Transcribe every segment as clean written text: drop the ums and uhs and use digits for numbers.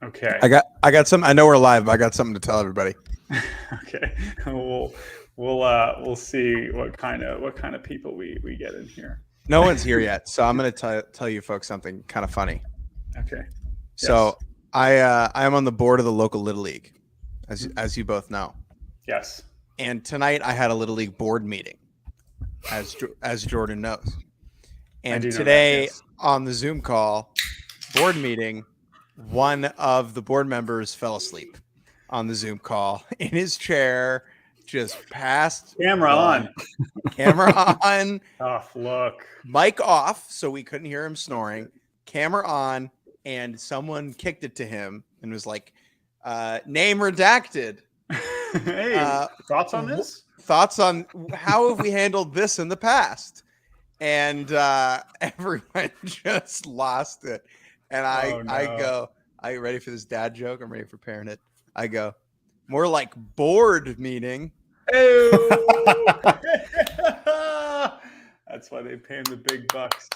Okay. I got some. I know we're live, but I got something to tell everybody. Okay. We'll see what kind of people we get in here. No one's here yet, so I'm going to tell you folks something kind of funny. Okay. So I am on the board of the local Little League, as you both know. Yes. And tonight I had a Little League board meeting, as Jordan knows. And today on the Zoom call, board meeting, one of the board members fell asleep on the Zoom call in his chair, just passed. Camera on. Off, look. Mic off, so we couldn't hear him snoring. Camera on, and someone kicked it to him and was like, name redacted. Hey, thoughts on this? Thoughts on how have we handled this in the past? And everyone just lost it. And I go, are you ready for this dad joke? I'm ready for preparing it. I go, more like board meeting. That's why they pay him the big bucks.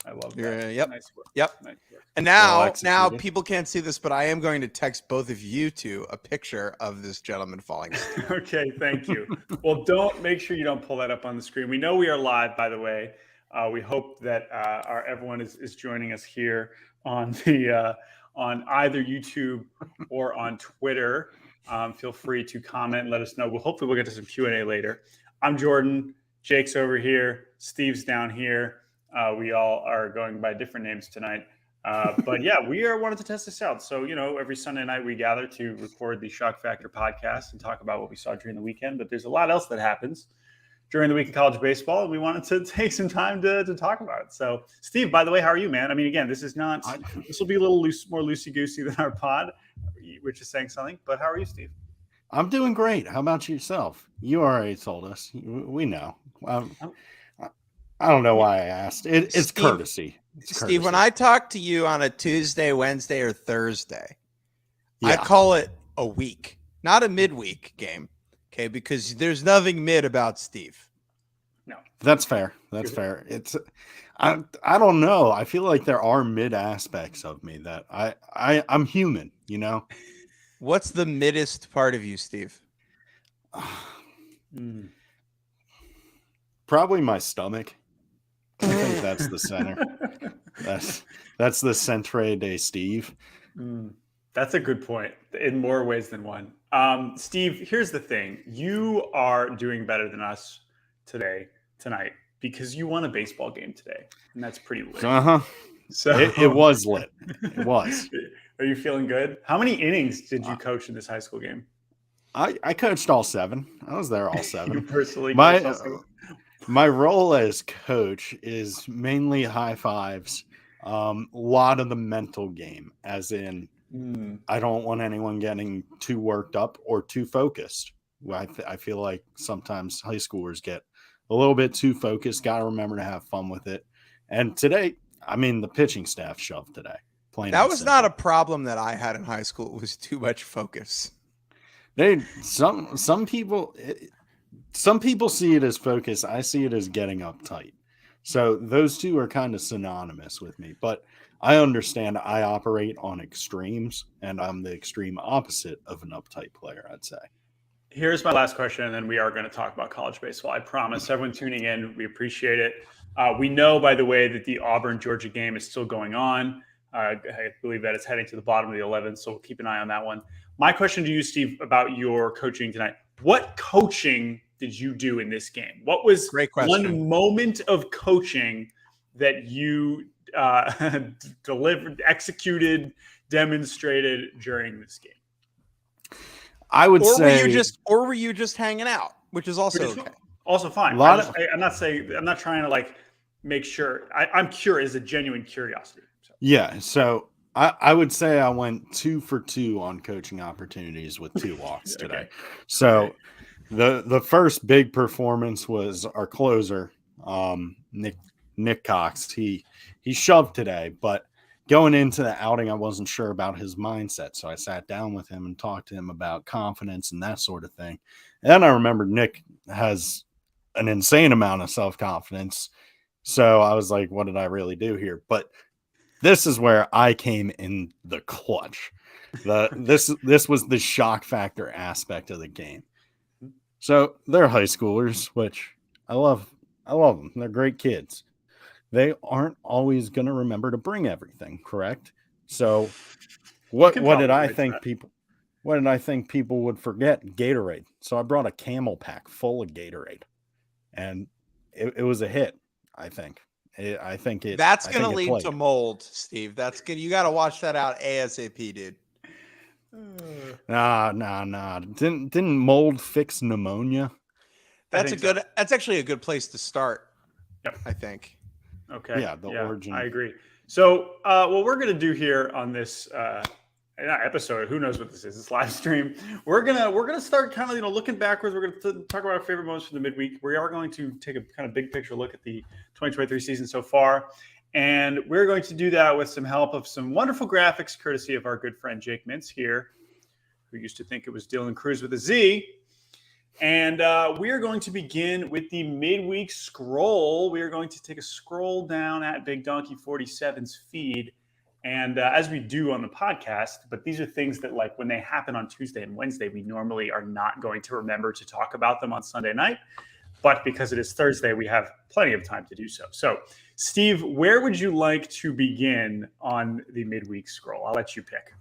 I love that. Yep. Nice work. Yep. Nice work. And now people can't see this, but I am going to text both of you two a picture of this gentleman falling asleep. Okay, thank you. Well, make sure you don't pull that up on the screen. We know we are live, by the way. We hope that everyone is joining us here on the on either YouTube or on Twitter. Feel free to comment and let us know. Hopefully we'll get to some Q&A later. I'm Jordan. Jake's over here. Steve's down here. We all are going by different names tonight. But yeah, we wanted to test this out. So, every Sunday night we gather to record the Shock Factor podcast and talk about what we saw during the weekend. But there's a lot else that happens during the week in college baseball, and we wanted to take some time to talk about it. So, Steve, by the way, how are you, man? I mean, again, this will be a little more loosey-goosey than our pod, which is saying something. But how are you, Steve? I'm doing great. How about yourself? You already told us. We know. I don't know why I asked. It's Steve, courtesy. Steve, when I talk to you on a Tuesday, Wednesday, or Thursday, I call it a week, not a midweek game. Okay, because there's nothing mid about Steve. No, that's fair. That's fair. I don't know. I feel like there are mid aspects of me that I'm human. What's the middest part of you, Steve? Probably my stomach. I think that's the center. That's the centre de Steve. That's a good point in more ways than one. Steve, here's the thing. You are doing better than us tonight, because you won a baseball game today, and that's pretty lit. So it was lit. It was. Are you feeling good? How many innings did you coach in this high school game? I coached all 7. I was there all 7. You personally coached all 7? My role as coach is mainly high fives, a lot of the mental game, as in I don't want anyone getting too worked up or too focused. I feel like sometimes high schoolers get a little bit too focused. Got to remember to have fun with it. And today, the pitching staff shoved today. That was not a problem that I had in high school. It was too much focus. Some people see it as focus. I see it as getting uptight. So those two are kind of synonymous with me. But I understand I operate on extremes, and I'm the extreme opposite of an uptight player, I'd say. Here's my last question, and then we are going to talk about college baseball. I promise. Everyone tuning in, we appreciate it. We know, by the way, that the Auburn-Georgia game is still going on. I believe that it's heading to the bottom of the 11th, so we'll keep an eye on that one. My question to you, Steve, about your coaching tonight. What coaching did you do in this game? What was one moment of coaching that you delivered, executed, demonstrated during this game? I would say, were you just hanging out, which is also okay. Also fine. I'm not trying to make sure. I'm curious, a genuine curiosity. So. Yeah. So I would say I went 2 for 2 on coaching opportunities with 2 walks today. So the first big performance was our closer, Nick Cox. He shoved today, but going into the outing, I wasn't sure about his mindset. So I sat down with him and talked to him about confidence and that sort of thing. And then I remembered Nick has an insane amount of self-confidence. So I was like, what did I really do here? But this is where I came in the clutch. This was the shock factor aspect of the game. So they're high schoolers, which I love. I love them. They're great kids. They aren't always going to remember to bring everything, correct? So what did I think people would forget? Gatorade. So I brought a camel pack full of Gatorade, and it was a hit. I think. That's going to lead to mold, Steve. You got to watch that out ASAP, dude. Nah. Didn't mold fix pneumonia? That's actually a good place to start. Yep. I think. Okay. Yeah, the origin. I agree. So what we're gonna do here on this episode, who knows what this is? This live stream. We're gonna start kind of looking backwards. We're gonna talk about our favorite moments from the midweek. We are going to take a kind of big picture look at the 2023 season so far. And we're going to do that with some help of some wonderful graphics, courtesy of our good friend Jake Mintz here, who used to think it was Dylan Cruz with a Z. And we are going to begin with the midweek scroll. We are going to take a scroll down at Big Donkey 47's feed. And as we do on the podcast, but these are things that, like, when they happen on Tuesday and Wednesday, we normally are not going to remember to talk about them on Sunday night. But because it is Thursday, we have plenty of time to do so. So, Steve, where would you like to begin on the midweek scroll? I'll let you pick.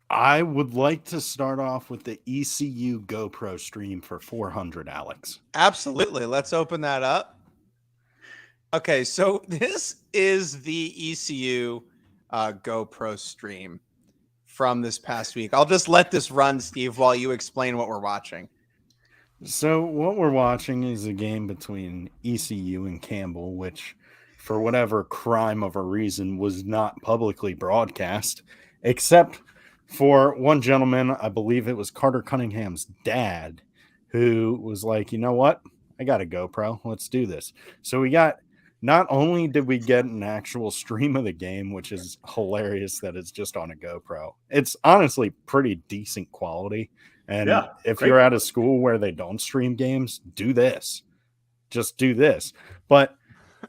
I would like to start off with the ECU GoPro stream for 400, Alex. Absolutely. Let's open that up. Okay, so this is the ECU GoPro stream from this past week. I'll just let this run, Steve, while you explain what we're watching. So what we're watching is a game between ECU and Campbell, which, for whatever crime of a reason, was not publicly broadcast, except for one gentleman, I believe it was Carter Cunningham's dad, who was like, you know what? I got a GoPro. Let's do this. So not only did we get an actual stream of the game, which is hilarious that it's just on a GoPro. It's honestly pretty decent quality. And if you're at a school where they don't stream games, do this. Just do this. But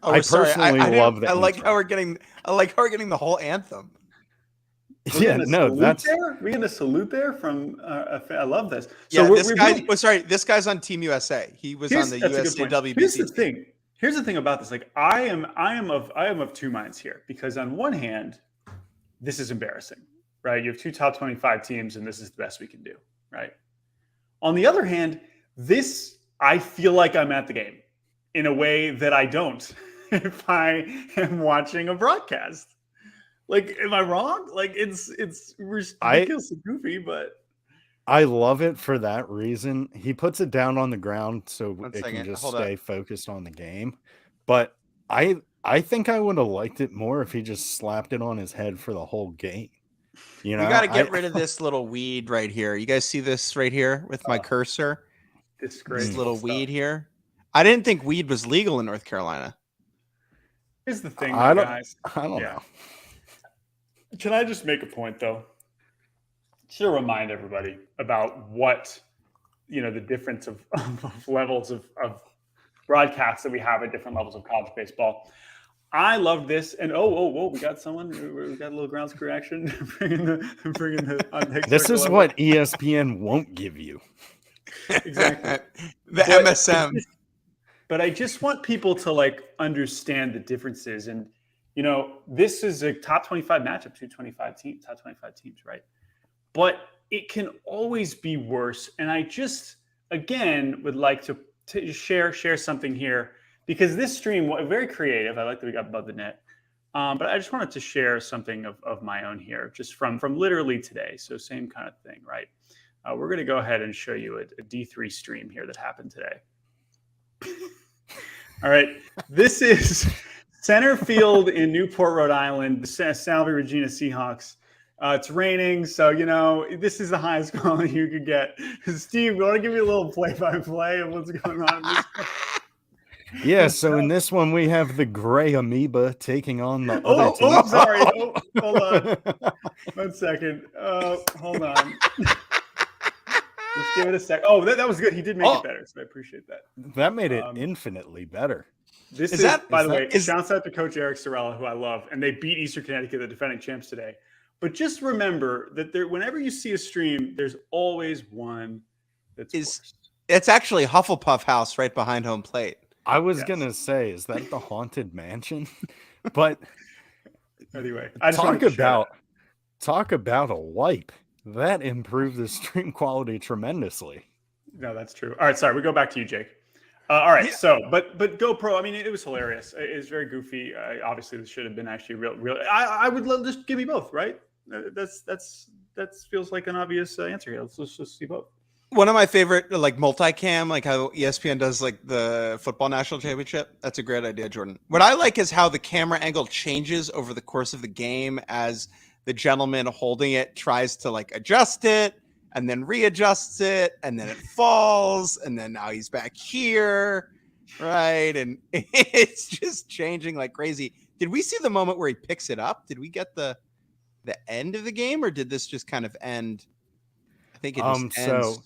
I personally love that. I like how we're getting the whole anthem. Yeah, no, that's we get a salute there from. I love this. So this guy's on Team USA. He was on the USA WBC. Here's the thing about this. Like, I am of two minds here, because on one hand, this is embarrassing, right? You have two top 25 teams, and this is the best we can do, right? On the other hand, I feel like I'm at the game in a way that I don't if I am watching a broadcast. Like, am I wrong? Like, it's ridiculously goofy, but I love it for that reason. He puts it down on the ground so it can just stay focused on the game. But I think I would have liked it more if he just slapped it on his head for the whole game. You know, we got to get rid of this little weed right here. You guys see this right here with my cursor? This little weed here. I didn't think weed was legal in North Carolina. Here's the thing, guys. I don't know. Can I just make a point, though? To remind everybody about what, the difference of levels of broadcasts that we have at different levels of college baseball. I love this. And we got someone. We got a little ground screw action. bringing the this is level. What ESPN won't give you. Exactly. MSM. But I just want people to understand the differences. And, this is a top 25 matchup, top 25 teams, right? But it can always be worse. And I just, again, would like to share something here, because this stream, very creative. I like that we got above the net. But I just wanted to share something of my own here, just from literally today. So same kind of thing, right? We're going to go ahead and show you a D3 stream here that happened today. All right. This is center field in Newport, Rhode Island, the Salve Regina Seahawks. It's raining, so, this is the highest quality you could get. Steve, you want to give me a little play-by-play of what's going on in this one? Yeah, so in this one, we have the gray amoeba taking on the other team. Oh, sorry. Hold on. 1 second. Hold on. Let's give it a sec. Oh, that was good. He did make it better, so I appreciate that. That made it infinitely better. This is by the way, shouts out to Coach Eric Sorella, who I love, and they beat Eastern Connecticut, the defending champs, today. But just remember that whenever you see a stream, there's always one that's worse. It's actually Hufflepuff House right behind home plate. I was gonna say, is that the Haunted Mansion? But anyway, I just talk about a wipe. That improved the stream quality tremendously. No, that's true. All right, sorry, we go back to you, Jake. All right, so but GoPro, I mean, it was hilarious. It was very goofy. Obviously, this should have been actually real. I would love just give me both, right? That feels like an obvious answer here. Let's just see both. One of my favorite, like multicam, like how ESPN does like the football national championship. That's a great idea, Jordan. What I like is how the camera angle changes over the course of the game as the gentleman holding it tries to like adjust it and then readjusts it and then it falls and then now he's back here, right? And it's just changing like crazy. Did we see the moment where he picks it up? Did we get the end of the game, or did this just kind of end? I think it just ends.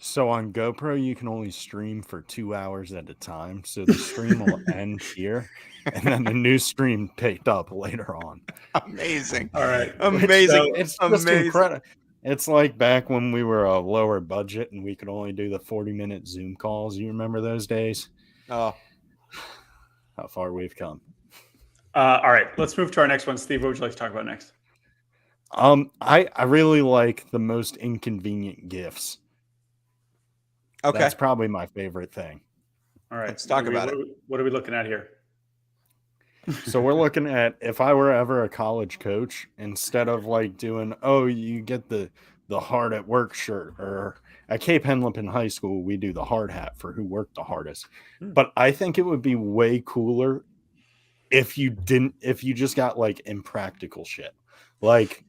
So on GoPro, you can only stream for 2 hours at a time. So the stream will end here, and then the new stream picked up later on. Amazing. All right. Amazing. It's just incredible. It's like back when we were a lower budget and we could only do the 40-minute Zoom calls. You remember those days? Oh, how far we've come. All right. Let's move to our next one. Steve, what would you like to talk about next? I really like the most inconvenient gifts. Okay. That's probably my favorite thing. All right. Let's talk about it. What are we looking at here? So we're looking at, if I were ever a college coach, instead of like doing, oh, you get the hard at work shirt, or at Cape Henlopen High School, we do the hard hat for who worked the hardest. But I think it would be way cooler if you just got like impractical shit. Like,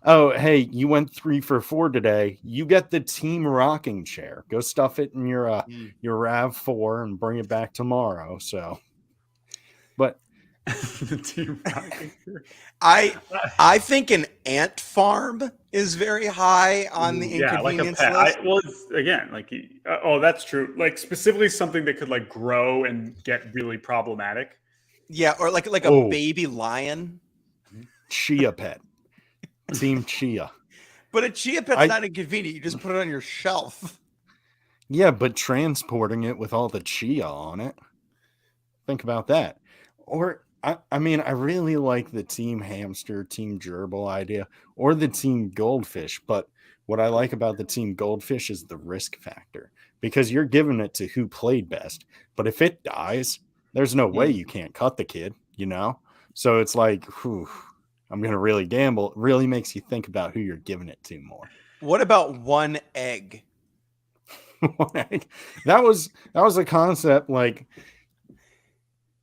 oh, hey, you went 3 for 4 today. You get the team rocking chair. Go stuff it in your RAV4 and bring it back tomorrow. So, but the team rocking chair. I think an ant farm is very high on the inconvenience list. Well, it's, again, like that's true. Like specifically something that could like grow and get really problematic. Yeah, or like a baby lion. Chia pet. Team Chia. But a Chia pet's not inconvenient. You just put it on your shelf. Yeah, but transporting it with all the Chia on it. Think about that. Or, I mean, I really like the team hamster, team gerbil idea, or the team goldfish. But what I like about the team goldfish is the risk factor. Because you're giving it to who played best. But if it dies, there's no way you can't cut the kid, you know? So it's like, whew. I'm going to really gamble. It really makes you think about who you're giving it to more. What about one egg? That was a concept. Like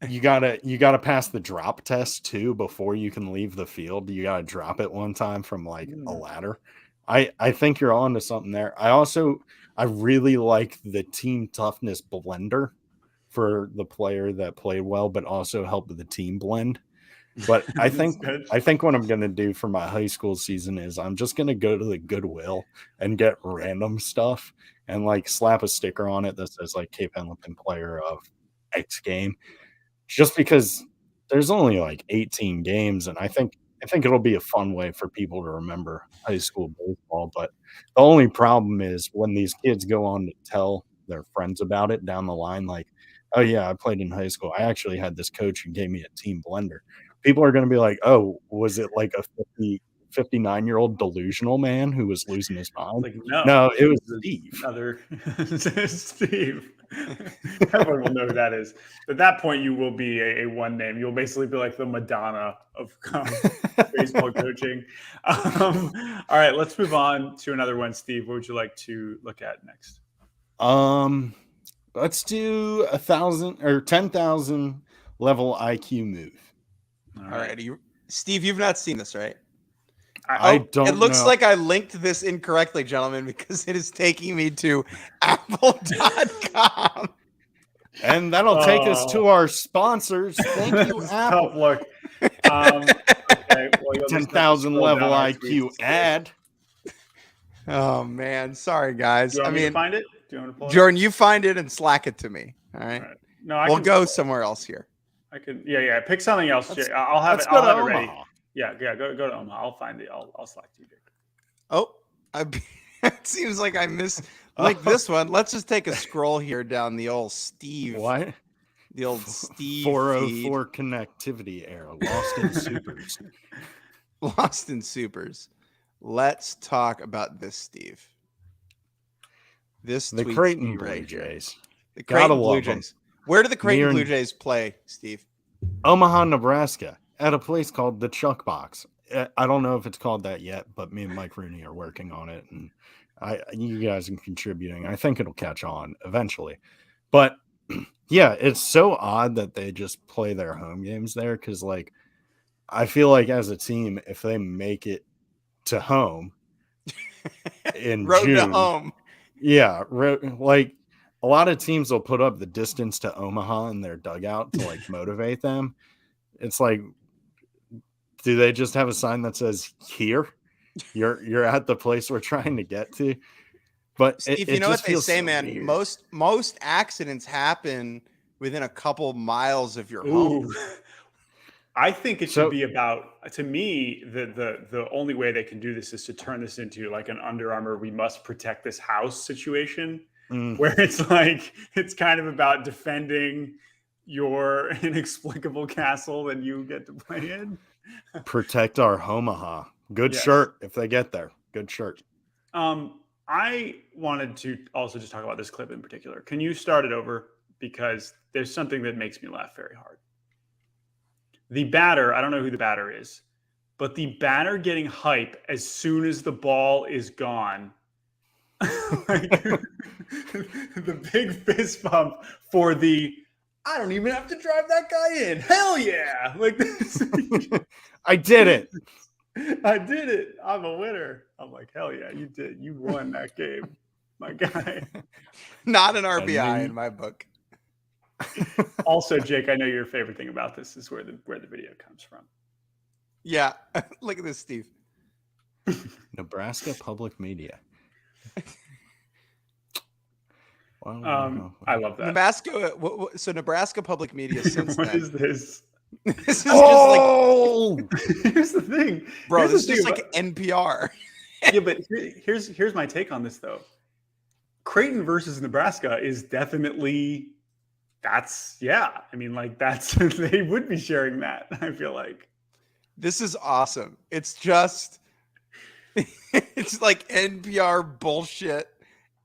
you gotta pass the drop test too before you can leave the field. You gotta drop it one time from like a ladder. I think you're on to something there. I really like the team toughness blender for the player that played well, but also helped the team blend. But I think what I'm going to do for my high school season is I'm just going to go to the Goodwill and get random stuff and like slap a sticker on it that says like Cape Henlopen player of X game, just because there's only like 18 games. And I think it'll be a fun way for people to remember high school baseball. But the only problem is when these kids go on to tell their friends about it down the line, like, oh yeah, I played in high school. I actually had this coach who gave me a team blender. People are going to be like, oh, was it like a 59-year-old delusional man who was losing his mind? Like, no, it was Steve. Steve. Everyone will know who that is. At that point, you will be a one name. You'll basically be like the Madonna of baseball coaching. All right, let's move on to another one. Steve, what would you like to look at next? Let's do 1,000 or 10,000 level IQ move. All right. Steve, you've not seen this, right? I don't know. It looks like I linked this incorrectly, gentlemen, because it is taking me to apple.com. And that'll take us to our sponsors. Thank you, Apple. Tough look. Okay, well, 10,000 level IQ ad. Oh, man. Sorry, guys. Do you want me to find it? Do you want to pull it? Jordan, you find it and Slack it to me. All right. No, we'll go somewhere else here. I could. Yeah. Pick something else, Jake. I'll have it. Go I'll to have it Omaha. ready. Yeah. Go to Omaha. I'll find it. I'll select you, Jake. Oh, it seems like I missed like this one. Let's just take a scroll here down the old Steve. What? The old Steve 404 connectivity error. Lost in supers. Lost in supers. Let's talk about this, Steve. The Creighton Blue Jays. The Creighton Blue Jays. Where do the Creighton Blue Jays play, Steve? Omaha, Nebraska, at a place called the Chuck Box. I don't know if it's called that yet, but me and Mike Rooney are working on it, and you guys are contributing. I think it'll catch on eventually. But yeah, it's so odd that they just play their home games there because, like, I feel like as a team, if they make it to home in road June, to home. Yeah, like a lot of teams will put up the distance to Omaha in their dugout to like motivate them. It's like, do they just have a sign that says "Here"? You're at the place we're trying to get to. But Steve, it you know just what they say, so man. weird. Most accidents happen within a couple miles of your home. I think it should be about, to me, the only way they can do this is to turn this into like an Under Armour, we must protect this house situation, where it's like, it's kind of about defending your inexplicable castle that you get to play in. Protect our Omaha. Good shirt if they get there. Good shirt. I wanted to also just talk about this clip in particular. Can you start it over? Because there's something that makes me laugh very hard. The batter, I don't know who the batter is, but the batter getting hype as soon as the ball is gone. Like, the big fist bump for the, I don't even have to drive that guy in. Hell yeah. Like this. I did it. I did it. I'm a winner. I'm like, hell yeah, you did. You won that game, my guy. Not an RBI in my book. Also, Jake, I know your favorite thing about this is where the video comes from. Yeah, look at this, Steve. Nebraska Public Media. I love that. Nebraska. So Nebraska Public Media. Since what then, is this? This is just like. Here's the thing, bro. This is just like NPR. Yeah, but here's my take on this though. Creighton versus Nebraska is definitely. I mean, like they would be sharing that. I feel like this is awesome. It's just, it's like NPR bullshit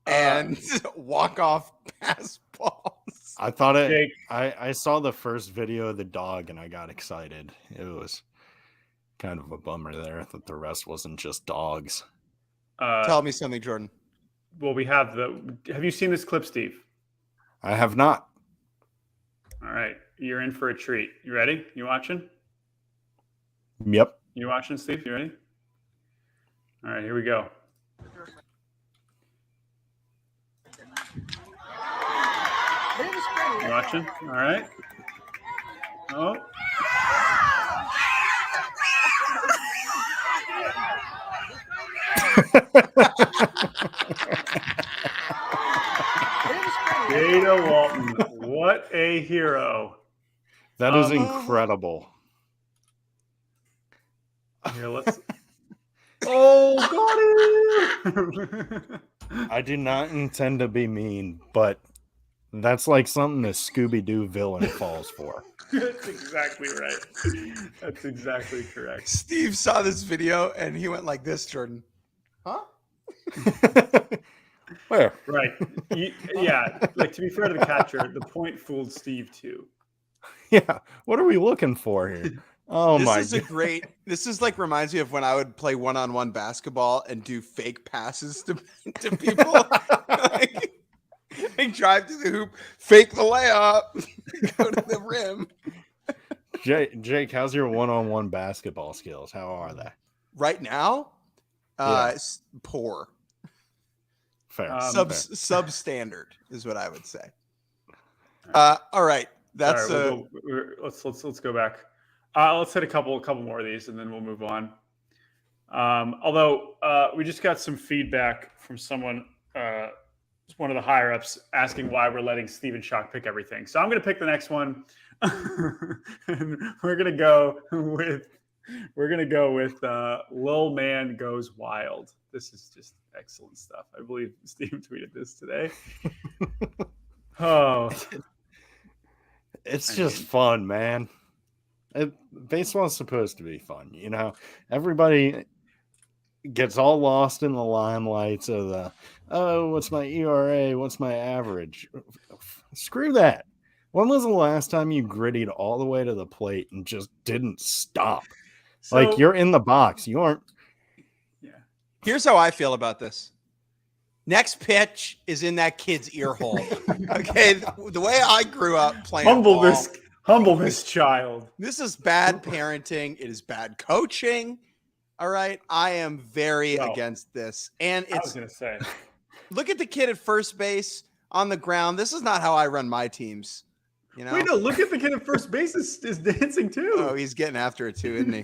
and walk-off pass balls. I thought it. I saw the first video of the dog and I got excited. It was kind of a bummer there that the rest wasn't just dogs. Tell me something, Jordan. Well, have you seen this clip, Steve? I have not. All right, you're in for a treat. You ready? You watching? Yep. You watching, Steve? You ready? All right, here we go. You watching? All right. Oh. Data Walton, what a hero. That is incredible. Here, let's. Oh, got it! I do not intend to be mean, but that's like something a Scooby-Doo villain falls for. That's exactly right. That's exactly correct. Steve saw this video and he went like this, Jordan. Huh? Where? Right. Yeah. Like, to be fair to the catcher, the point fooled Steve too. Yeah. What are we looking for here? Oh my God. This is like reminds me of when I would play one-on-one basketball and do fake passes to people. like drive to the hoop, fake the layup, go to the rim. Jake, how's your one-on-one basketball skills? How are they? Right now? Poor. Fair. Substandard is what I would say. All right. That's let's go back. Let's hit a couple more of these and then we'll move on. Although we just got some feedback from someone one of the higher ups asking why we're letting Steven Schoch pick everything. So I'm going to pick the next one. And we're going to go with Lil Man Goes Wild. This is just excellent stuff. I believe Steve tweeted this today. Oh, it's just fun, man. Baseball's supposed to be fun, you know. Everybody gets all lost in the limelights of the, oh, what's my ERA? What's my average? Screw that. When was the last time you grittied all the way to the plate and just didn't stop? Like, you're in the box. You aren't. Yeah. Here's how I feel about this. Next pitch is in that kid's ear hole. Okay. The way I grew up playing humble this child. This is bad parenting. It is bad coaching. All right. I am very against this. And I was going to say, look at the kid at first base on the ground. This is not how I run my teams. You know? Wait, no, look at the kid at first base is dancing too. Oh, he's getting after it too, isn't he?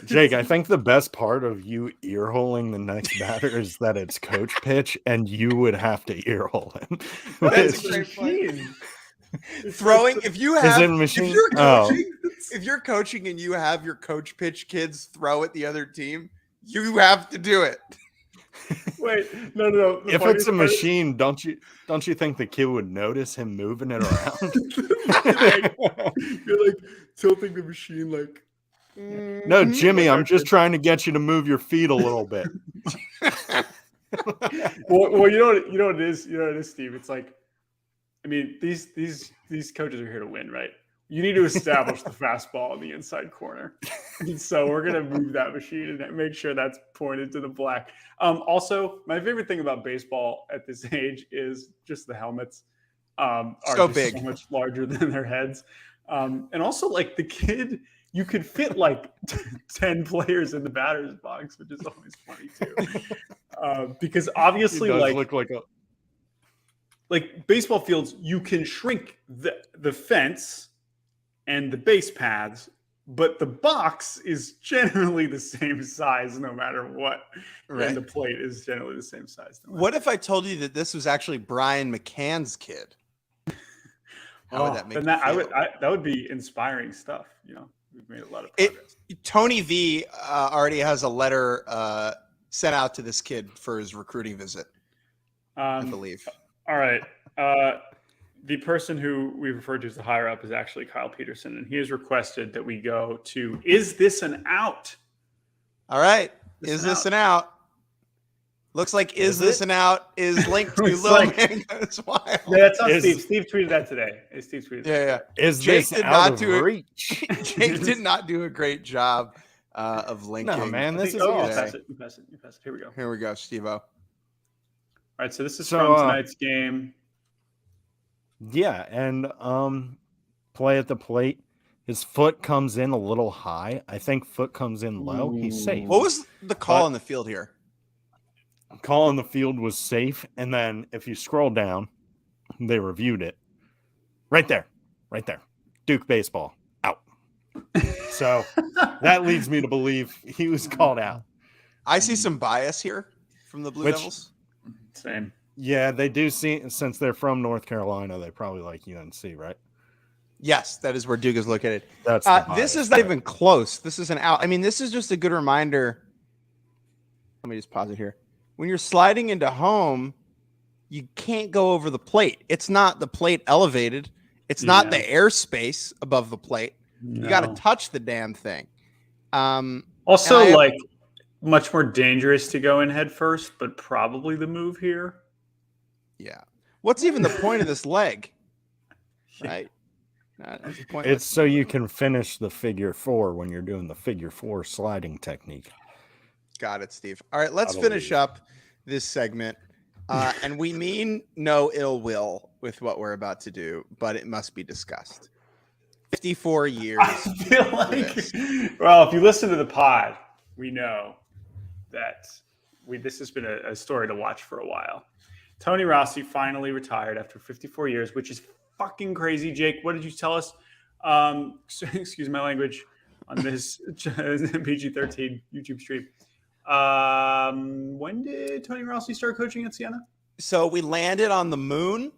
Jake, I think the best part of you earholing the next batter is that it's coach pitch and you would have to earhole him. That's a great point. Throwing, if you're coaching and you have your coach pitch kids throw at the other team, you have to do it. Wait, no. If it's a machine, don't you think the kid would notice him moving it around? You're like tilting the machine like. No, Jimmy, I'm just trying to get you to move your feet a little bit. well, you know what it is. You know what it is, Steve. It's like, I mean, these coaches are here to win, right? You need to establish the fastball in the inside corner. And so we're gonna move that machine and make sure that's pointed to the black. Also, my favorite thing about baseball at this age is just the helmets. Are so big, so much larger than their heads, and also like the kid. You could fit like 10 players in the batter's box, which is always funny too. Because obviously, like baseball fields, you can shrink the fence and the base paths, but the box is generally the same size no matter what. Right. And the plate is generally the same size. What if I told you that this was actually Brian McCann's kid? How would that make you feel? That would be inspiring stuff, you know. We've made a lot of progress. Tony V already has a letter sent out to this kid for his recruiting visit, I believe. All right. The person who we referred to as the higher up is actually Kyle Peterson, and he has requested that we go to Is This an Out? All right. Is this an out? Looks like Is This an Out is linked to Lil Man Goes Wild. Yeah, that's not Steve. Steve tweeted that today. Steve tweeted that. Yeah. Is Jake this out of reach? Jake did not do a great job of linking. No, man, this is all. You pass it. Here we go. Here we go, Steve-O. All right, so this is from tonight's game. Yeah, and play at the plate. His foot comes in a little high. I think foot comes in low. He's safe. What was the call on the field here? Call on the field was safe, and then if you scroll down, they reviewed it. Right there. Duke baseball out. So that leads me to believe he was called out. I see some bias here from the Blue Devils. Same. Yeah, they do see, since they're from North Carolina, they probably like UNC, right? Yes, that is where Duke is located. That's this is not even close. This is an out. I mean, this is just a good reminder. Let me just pause it here. When you're sliding into home, you can't go over the plate. It's not the plate elevated. It's not the airspace above the plate. No. You got to touch the damn thing. Also, like much more dangerous to go in head first, but probably the move here. Yeah. What's even the point of this leg? Right. It's so you can finish the figure four when you're doing the figure four sliding technique. Got it, Steve. All right, let's finish up this segment. And we mean no ill will with what we're about to do, but it must be discussed. 54 years. I feel like, well, if you listen to the pod, we know that this has been a story to watch for a while. Tony Rossi finally retired after 54 years, which is fucking crazy. Jake, what did you tell us? Excuse my language on this PG-13 YouTube stream. When did Tony Rossi start coaching at Siena? So we landed on the moon,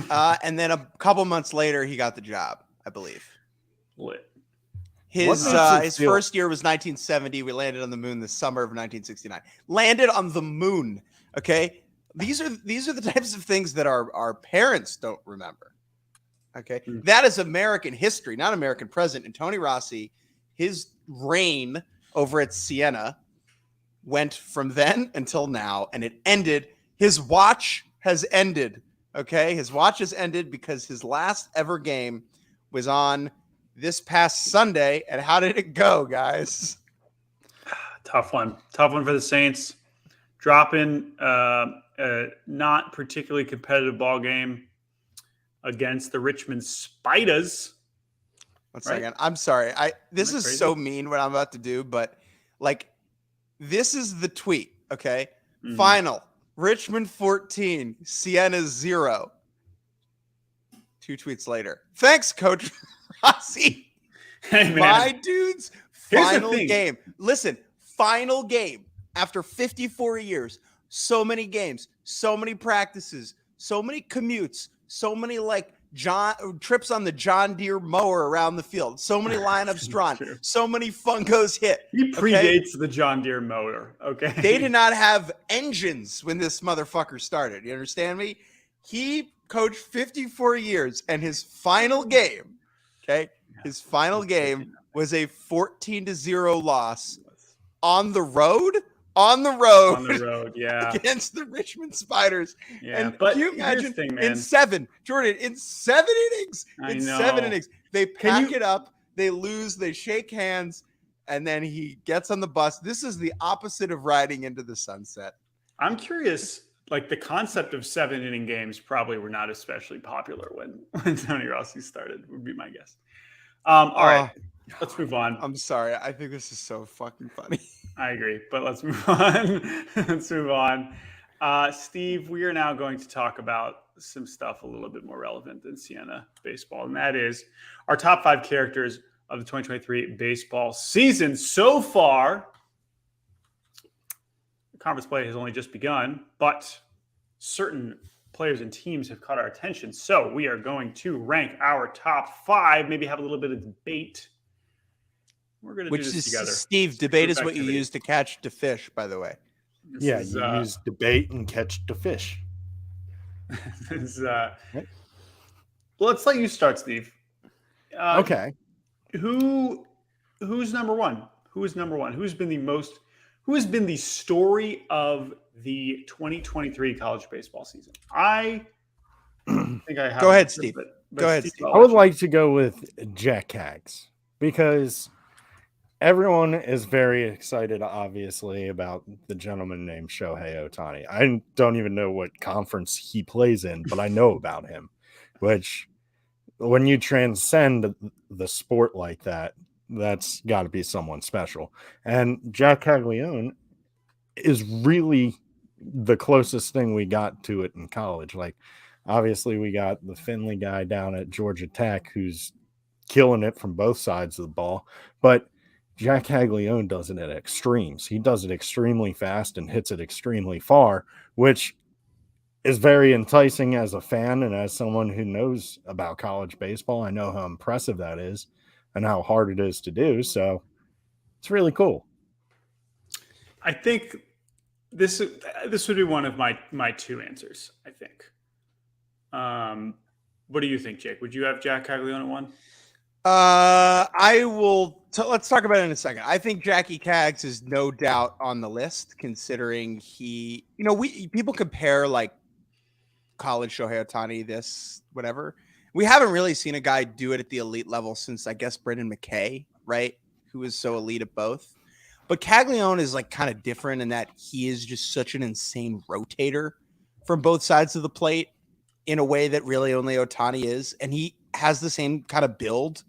and then a couple months later, he got the job, I believe. Lit. His first year was 1970. We landed on the moon the summer of 1969. Landed on the moon. Okay, these are the types of things that our parents don't remember. Okay, that is American history, not American present. And Tony Rossi, his reign over at Siena went from then until now, and it ended. His watch has ended. Okay, his watch has ended because his last ever game was on this past Sunday. And how did it go, guys? Tough one for the Saints. Dropping a not particularly competitive ball game against the Richmond Spiders. One second. I'm sorry. This is so mean what I'm about to do, but like, this is the tweet. Okay. Mm-hmm. Final Richmond 14, Siena 0. 2 tweets later. Thanks, Coach Rossi. Hey, man. My dude's final game. Listen, final game after 54 years. So many games, so many practices, so many commutes, so many trips on the John Deere mower around the field, so many lineups drawn, so many fungos hit. He predates the John Deere mower. Okay. They did not have engines when this motherfucker started. You understand me? He coached 54 years, and his final game, his final game was a 14-0 loss on the road. Yeah. Against the Richmond Spiders. Yeah, and but can you imagine in 7 innings, they pack it up, they lose, they shake hands, and then he gets on the bus. This is the opposite of riding into the sunset. I'm curious, like the concept of 7-inning games probably were not especially popular when Tony Rossi started, would be my guess. All right, let's move on. I'm sorry. I think this is so fucking funny. I agree, but let's move on. Steve, we are now going to talk about some stuff a little bit more relevant than Siena baseball, and that is our top 5 characters of the 2023 baseball season. So far, the conference play has only just begun, but certain players and teams have caught our attention. So we are going to rank our top 5, maybe have a little bit of debate. We're going to do this together. Steve, debate is what you use to catch the fish, by the way. You use debate and catch the fish. Well, let's let you start, Steve. Okay. Who's number one? Who is number one? Who has been the story of the 2023 college baseball season? I think I have. Go ahead, Steve. Go ahead, Steve. I would like to go with Jack Haggs because everyone is very excited, obviously, about the gentleman named Shohei Ohtani. I don't even know what conference he plays in, but I know about him, which when you transcend the sport like that, that's got to be someone special. And Jack Caglione is really the closest thing we got to it in college. Like, obviously, we got the Finley guy down at Georgia Tech who's killing it from both sides of the ball, but Jack Caglione does it at extremes. He does it extremely fast and hits it extremely far, which is very enticing as a fan and as someone who knows about college baseball. I know how impressive that is and how hard it is to do. So it's really cool. I think this would be one of my 2 answers, I think. What do you think, Jake? Would you have Jack Caglione at 1? I will. Let's talk about it in a second. I think Jackie Caggs is no doubt on the list, considering he, people compare like college Shohei Ohtani, this, whatever. We haven't really seen a guy do it at the elite level since, I guess, Brendan McKay, right? Who was so elite at both. But Caglione is like kind of different in that he is just such an insane rotator from both sides of the plate in a way that really only Ohtani is. And he has the same kind of build,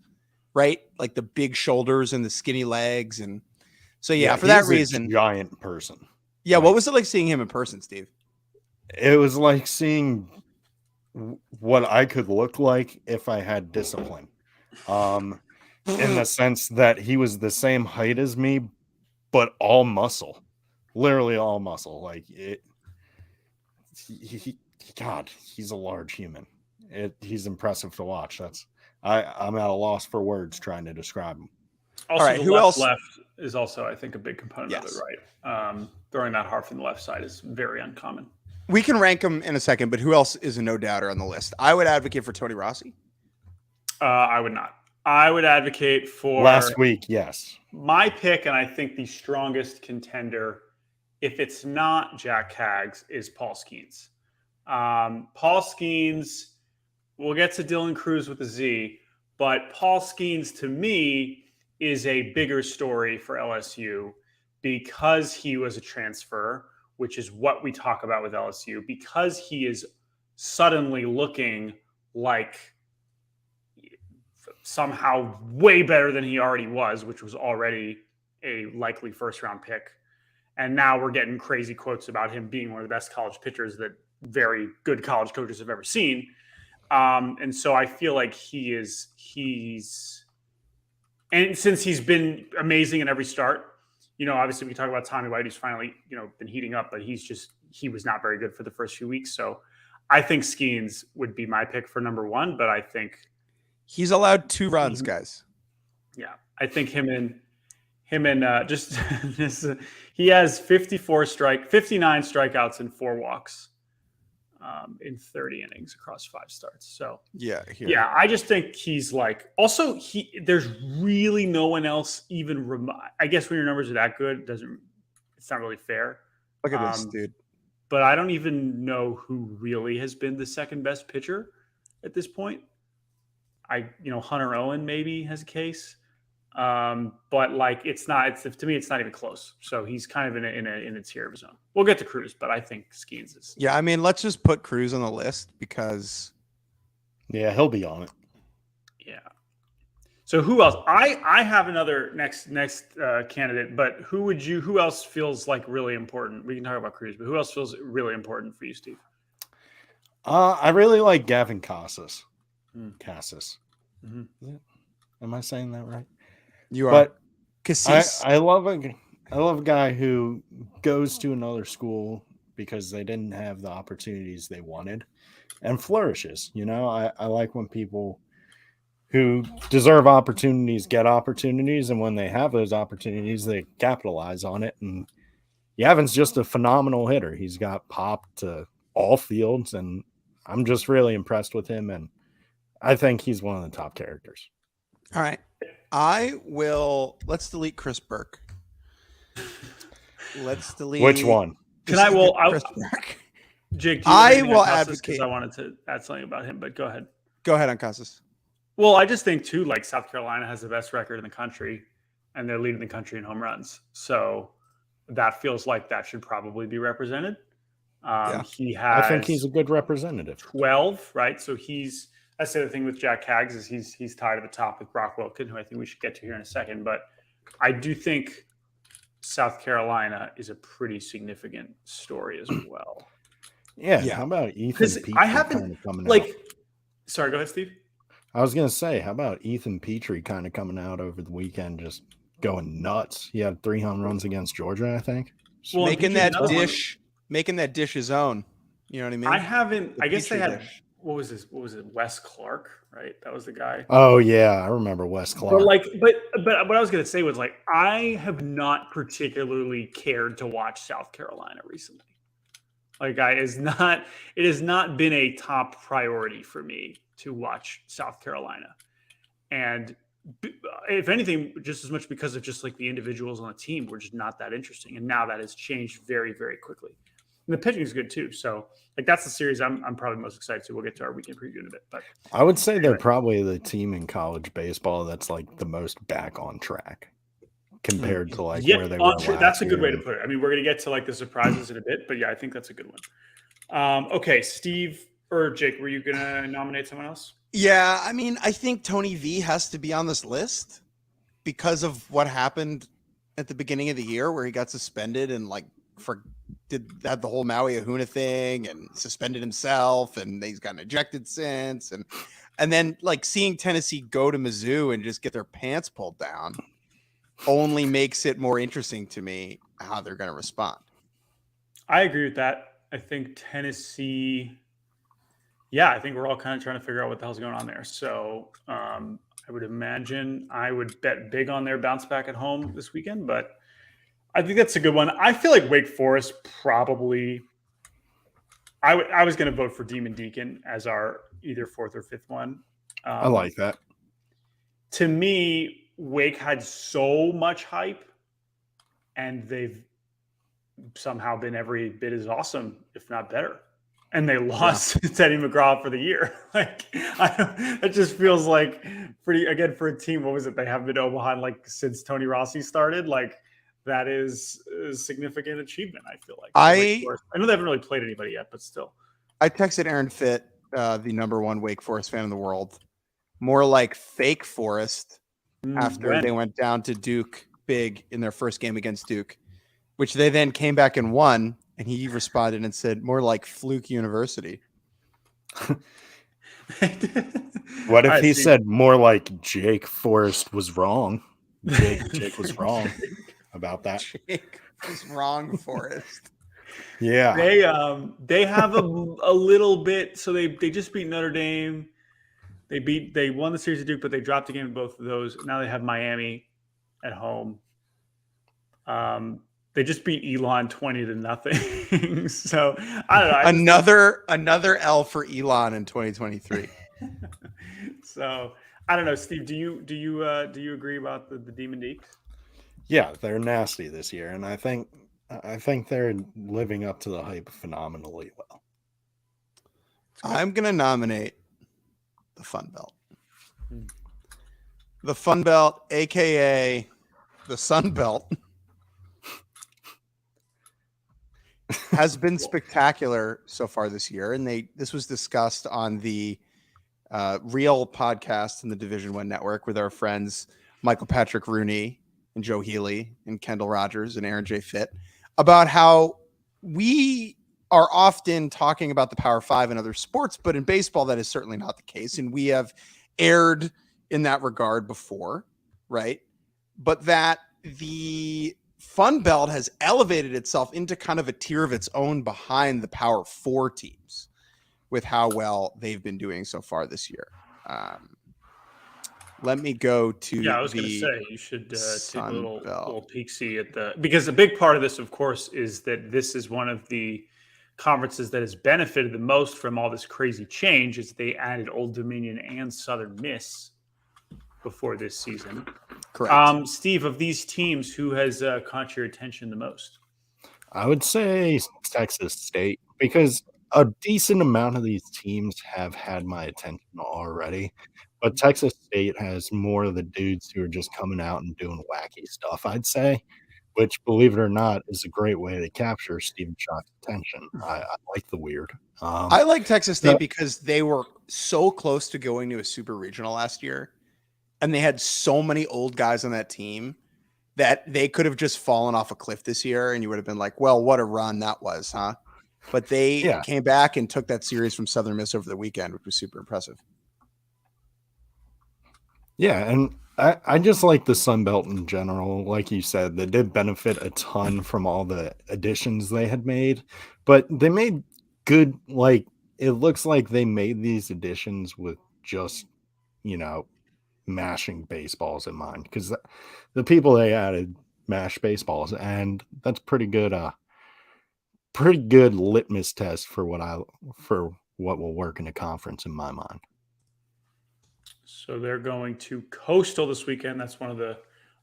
right? Like the big shoulders and the skinny legs. And so, for that reason, giant person. Yeah. What was it like seeing him in person, Steve? It was like seeing what I could look like if I had discipline. In the sense that he was the same height as me, but all muscle, literally all muscle. Like God, he's a large human. He's impressive to watch. I'm at a loss for words trying to describe him. Also, right, the who else? left is also, I think, a big component of Yes. it, right? Throwing that heart from the left side is very uncommon. We can rank them in a second, but who else is a no-doubter on the list? I would advocate for Tony Rossi. I would not. I would advocate for last week. Yes, my pick, and I think the strongest contender, if it's not Jack Haggs, is Paul Skeens. Paul Skeens, we'll get to Dylan Cruz with a Z, but Paul Skeens to me is a bigger story for LSU because he was a transfer, which is what we talk about with LSU, because he is suddenly looking like somehow way better than he already was, which was already a likely first-round pick. And now we're getting crazy quotes about him being one of the best college pitchers that very good college coaches have ever seen. And so I feel like and since he's been amazing in every start, obviously we talk about Tommy White, who's finally, been heating up, but he was not very good for the first few weeks. So I think Skeens would be my pick for number one, but I think he's allowed 2 runs, guys. Yeah. I think him and just he has 59 strikeouts and 4 walks in 30 innings across 5 starts. So yeah, I just think he's like, also there's really no one else even I guess when your numbers are that good, it's not really fair. Look at this dude. But I don't even know who really has been the second best pitcher at this point. Hunter Owen maybe has a case. But like to me, it's not even close. So he's kind of in a tier of his own. We'll get to Cruz, but I think Skeens is. Yeah, I mean, let's just put Cruz on the list because. Yeah, he'll be on it. Yeah. So who else? I have another next candidate, but who else feels like really important? We can talk about Cruz, but who else feels really important for you, Steve? I really like Gavin Casas. Casas. Mm-hmm. Am I saying that right? You are. But Cassis. I love a guy who goes to another school because they didn't have the opportunities they wanted and flourishes. I like when people who deserve opportunities get opportunities, and when they have those opportunities, they capitalize on it. And Gavin's just a phenomenal hitter. He's got pop to all fields, and I'm just really impressed with him, and I think he's one of the top characters. All right. Let's delete Chris Burke. Let's delete. Which one? Chris Burke. Jake, I will advocate. I wanted to add something about him, but go ahead. Go ahead on Casas. Well, I just think too, like South Carolina has the best record in the country, and they're leading the country in home runs. So that feels like that should probably be represented. He has. I think he's a good representative. 12, right? So that's the other thing with Jack Haggs is he's tied at the top with Brock Wilkin, who I think we should get to here in a second. But I do think South Carolina is a pretty significant story as well. Yeah. How about Ethan Petrie? I haven't coming like. out? Sorry, go ahead, Steve. I was gonna say, how about Ethan Petrie kind of coming out over the weekend, just going nuts? He had 3 home runs against Georgia, I think. Well, making that dish his own. You know what I mean? I haven't. I guess they had. Dish. What was it? Wes Clark, right? That was the guy. Oh yeah, I remember Wes Clark. But what I was gonna say was like I have not particularly cared to watch South Carolina recently. Like it has not been a top priority for me to watch South Carolina. And if anything, just as much because of just like the individuals on the team were just not that interesting. And now that has changed very, very quickly. And the pitching is good too. So like that's the series I'm probably most excited to. We'll get to our weekend preview in a bit. But I would say they're probably the team in college baseball that's like the most back on track compared to like where they were. That's a good way to put it. I mean, we're going to get to like the surprises in a bit, but yeah, I think that's a good one. Okay, Steve or Jake, were you going to nominate someone else? Yeah, I mean, I think Tony V has to be on this list because of what happened at the beginning of the year where he got suspended and like had the whole Maui Ahuna thing and suspended himself, and he's gotten ejected since. And then like seeing Tennessee go to Mizzou and just get their pants pulled down only makes it more interesting to me how they're going to respond. I agree with that. I think Tennessee. Yeah, I think we're all kind of trying to figure out what the hell's going on there. So I would imagine I would bet big on their bounce back at home this weekend, but I think that's a good one. I feel like Wake Forest probably. I was going to vote for Demon Deacon as our either fourth or fifth one. I like that. To me, Wake had so much hype, and they've somehow been every bit as awesome, if not better. And they lost Teddy McGraw for the year. It just feels like pretty, again, for a team, what was it? They haven't been Omaha since Tony Rossi started. That is a significant achievement, I feel like. I know they haven't really played anybody yet, but still. I texted Aaron Fitt, the number one Wake Forest fan in the world, more like fake Forest after they went down to Duke big in their first game against Duke, which they then came back and won. And he responded and said, more like Fluke University. What if he said more like Jake Forrest was wrong? Jake was wrong about that. Jake was wrong, Forrest. Yeah. They have a little bit. So they just beat Notre Dame. They won the series at Duke, but they dropped a game in both of those. Now they have Miami at home. They just beat Elon 20-0. So I don't know. Another L for Elon in 2023. So I don't know, Steve. Do you agree about the Demon Deeks? Yeah, they're nasty this year, and I think they're living up to the hype phenomenally well. I'm gonna nominate the Fun Belt. The Fun Belt, aka the Sun Belt. Has been spectacular so far this year, and this was discussed on the Real podcast in the Division I Network with our friends Michael Patrick Rooney and Joe Healy and Kendall Rogers and Aaron J. Fitt about how we are often talking about the Power Five in other sports, but in baseball that is certainly not the case, and we have erred in that regard before, right? But that the Fun Belt has elevated itself into kind of a tier of its own behind the Power Four teams with how well they've been doing so far this year. Let me go to I was going to say you should take a little peek-see at because a big part of this, of course, is that this is one of the conferences that has benefited the most from all this crazy change is they added Old Dominion and Southern Miss before this season. Correct. Steve, of these teams, who has caught your attention the most? I would say Texas State, because a decent amount of these teams have had my attention already. But Texas State has more of the dudes who are just coming out and doing wacky stuff, I'd say, which, believe it or not, is a great way to capture Stephen Schoch's attention. I like the weird. I like Texas State because they were so close to going to a super regional last year. And they had so many old guys on that team that they could have just fallen off a cliff this year. And you would have been like, well, what a run that was, huh? But they came back and took that series from Southern Miss over the weekend, which was super impressive. Yeah, and I just like the Sun Belt in general. Like you said, they did benefit a ton from all the additions they had made. But they made good, it looks like they made these additions with just, mashing baseballs in mind, because the people they added mash baseballs, and that's pretty good litmus test for what will work in a conference in my mind. So they're going to Coastal this weekend. That's one of the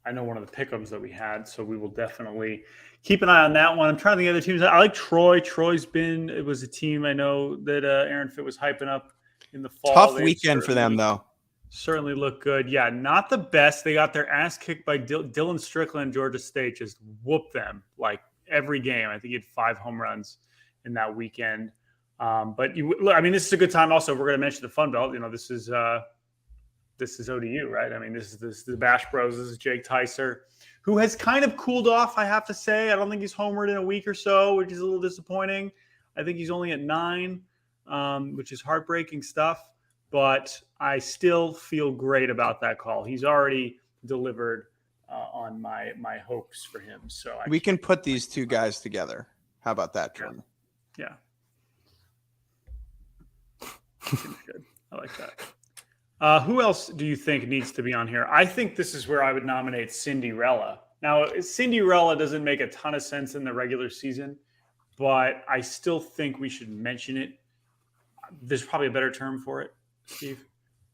pick'ems that we had. So we will definitely keep an eye on that one. I'm trying to think of other teams. I like Troy. It was a team I know that Aaron Fitt was hyping up in the fall. Tough weekend for them, though. Certainly look good. Yeah, not the best. They got their ass kicked by Dylan Strickland, Georgia State. Just whooped them every game. I think he had 5 home runs in that weekend. But this is a good time. Also, we're going to mention the Fun Belt. This is ODU, right? I mean, this is the Bash Bros. This is Jake Tyser, who has kind of cooled off, I have to say. I don't think he's homered in a week or so, which is a little disappointing. I think he's only at 9, which is heartbreaking stuff. But I still feel great about that call. He's already delivered on my hopes for him. So we can put these two guys together. How about that, Jordan? Yeah. Seems good. I like that. Who else do you think needs to be on here? I think this is where I would nominate Cinderella. Now, Cinderella doesn't make a ton of sense in the regular season, but I still think we should mention it. There's probably a better term for it, Steve.